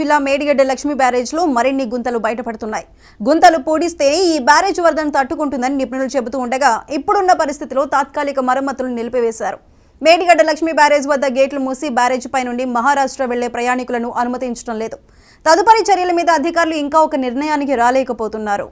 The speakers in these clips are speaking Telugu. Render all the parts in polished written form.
జిల్లా మేడిగడ్డ లక్ష్మీ బ్యారేజ్ లో మరిన్ని గుంతలు బయటపడుతున్నాయి. గుంతలు పూడిస్తే ఈ బ్యారేజ్ వరదను తట్టుకుంటుందని నిపుణులు చెబుతూ ఉండగా ఇప్పుడున్న పరిస్థితిలో తాత్కాలిక మరమ్మతులు నిలిపివేశారు. మేడిగడ్డ లక్ష్మీ బ్యారేజ్ వద్ద గేట్లు మూసి బ్యారేజ్ పై నుండి మహారాష్ట్ర వెళ్లే ప్రయాణికులను అనుమతించడం లేదు. తదుపరి చర్యల మీద అధికారులు ఇంకా ఒక నిర్ణయానికి రాలేకపోతున్నారు.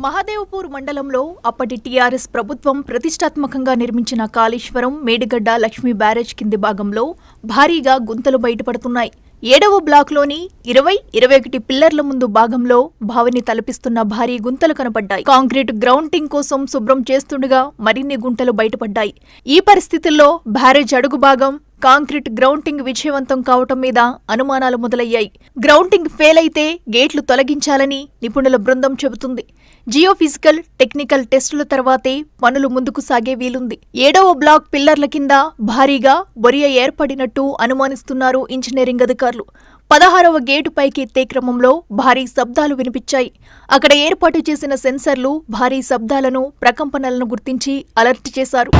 మహదేవ్పూర్ మండలంలో అప్పటి టీఆర్ఎస్ ప్రభుత్వం ప్రతిష్టాత్మకంగా నిర్మించిన కాళేశ్వరం మేడిగడ్డ లక్ష్మీ బ్యారేజ్ కింది భాగంలో భారీగా గుంతలు బయటపడుతున్నాయి. 7వ బ్లాక్లోని 20-21 పిల్లర్ల ముందు భాగంలో బావిని తలపిస్తున్న భారీ గుంతలు కనపడ్డాయి. కాంక్రీట్ గ్రౌండింగ్ కోసం శుభ్రం చేస్తుండగా మరిన్ని గుంతలు బయటపడ్డాయి. ఈ పరిస్థితుల్లో బ్యారేజ్ అడుగు భాగం కాంక్రీట్ గ్రౌండింగ్ విజయవంతం కావటం మీద అనుమానాలు మొదలయ్యాయి. గ్రౌండింగ్ ఫెయిల్ అయితే గేట్లు తొలగించాలని నిపుణుల బృందం చెబుతుంది. జియోఫిజికల్, టెక్నికల్ టెస్టుల తర్వాతే పనులు ముందుకు సాగే వీలుంది. 7వ బ్లాక్ పిల్లర్ల కింద భారీగా బొరియ ఏర్పడినట్టు అనుమానిస్తున్నారు ఇంజనీరింగ్ అధికారులు. 16వ గేటు పైకి ఎత్తే క్రమంలో భారీ శబ్దాలు వినిపించాయి. అక్కడ ఏర్పాటు చేసిన సెన్సర్లు భారీ శబ్దాలను, ప్రకంపనలను గుర్తించి అలర్ట్ చేశారు.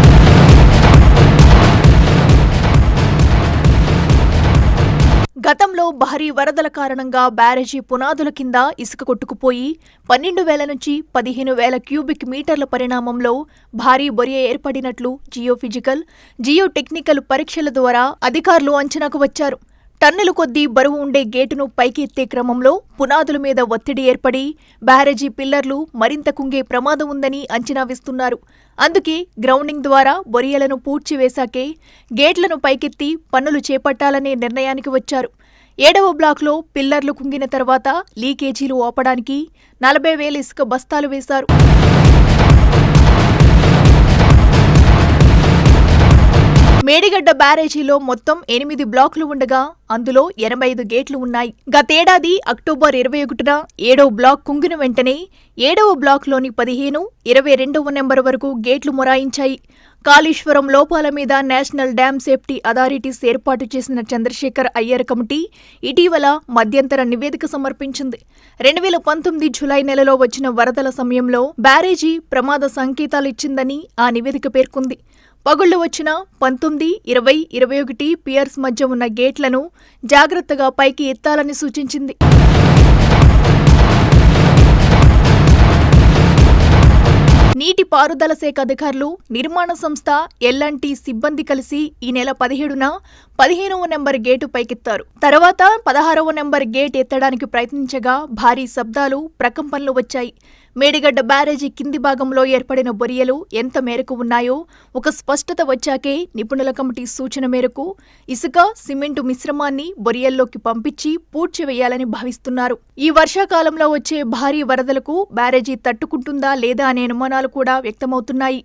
గతంలో భారీ వరదల కారణంగా బ్యారేజీ పునాదుల కింద ఇసుక కొట్టుకుపోయి 12,000 నుంచి 15,000 క్యూబిక్ మీటర్ల పరిణామంలో భారీ బొరియ ఏర్పడినట్లు జియోఫిజికల్, జియోటెక్నికల్ పరీక్షల ద్వారా అధికారులు అంచనాకు వచ్చారు. టన్నుల కొద్దీ బరువు ఉండే గేటును పైకి ఎత్తే క్రమంలో పునాదుల మీద ఒత్తిడి ఏర్పడి బ్యారేజీ పిల్లర్లు మరింత కుంగే ప్రమాదం ఉందని అంచనా వేస్తున్నారు. అందుకే గ్రౌండింగ్ ద్వారా బొరియలను పూడ్చివేశాకే గేట్లను పైకెత్తి పనులు చేపట్టాలనే నిర్ణయానికి వచ్చారు. 7వ బ్లాక్లో పిల్లర్లు కుంగిన తర్వాత లీకేజీలు ఆపడానికి 40,000 ఇసుక బస్తాలు వేశారు. మేడిగడ్డ బ్యారేజీలో మొత్తం 8 బ్లాకులు ఉండగా అందులో 85 గేట్లు ఉన్నాయి. గతేడాది అక్టోబర్ 21న 7వ బ్లాక్ కుంగిన వెంటనే 7వ బ్లాక్లోని 15, 22వ నెంబర్ వరకు గేట్లు మొరాయించాయి. కాళేశ్వరం లోపాల మీద నేషనల్ డ్యామ్ సేఫ్టీ అథారిటీస్ ఏర్పాటు చేసిన చంద్రశేఖర్ అయ్యర్ కమిటీ ఇటీవల మధ్యంతర నివేదిక సమర్పించింది. 2019 జులై నెలలో వచ్చిన వరదల సమయంలో బ్యారేజీ ప్రమాద సంకేతాలిచ్చిందని ఆ నివేదిక పేర్కొంది. పగుళ్లు వచ్చిన 19, 20, 21 పియర్స్ మధ్య ఉన్న గేట్లను జాగ్రత్తగా పైకి ఎత్తాలని సూచించింది. నీటి పారుదల శాఖ అధికారులు, నిర్మాణ సంస్థ ఎల్&టి సిబ్బంది కలిసి ఈ నెల 17న 15వ నెంబర్ గేటు పైకెత్తారు. తర్వాత 16వ నెంబర్ గేట్ ఎత్తడానికి ప్రయత్నించగా భారీ శబ్దాలు, ప్రకంపనలు వచ్చాయి. మేడిగడ్డ బ్యారేజీ కింది భాగంలో ఏర్పడిన బొరియలు ఎంత మేరకు ఉన్నాయో ఒక స్పష్టత వచ్చాకే నిపుణుల కమిటీ సూచన మేరకు ఇసుక, సిమెంటు మిశ్రమాన్ని బొరియల్లోకి పంపించి పూడ్చివేయాలని భావిస్తున్నారు. ఈ వర్షాకాలంలో వచ్చే భారీ వరదలకు బ్యారేజీ తట్టుకుంటుందా లేదా అనే అనుమానాలు కూడా వ్యక్తమవుతున్నాయి.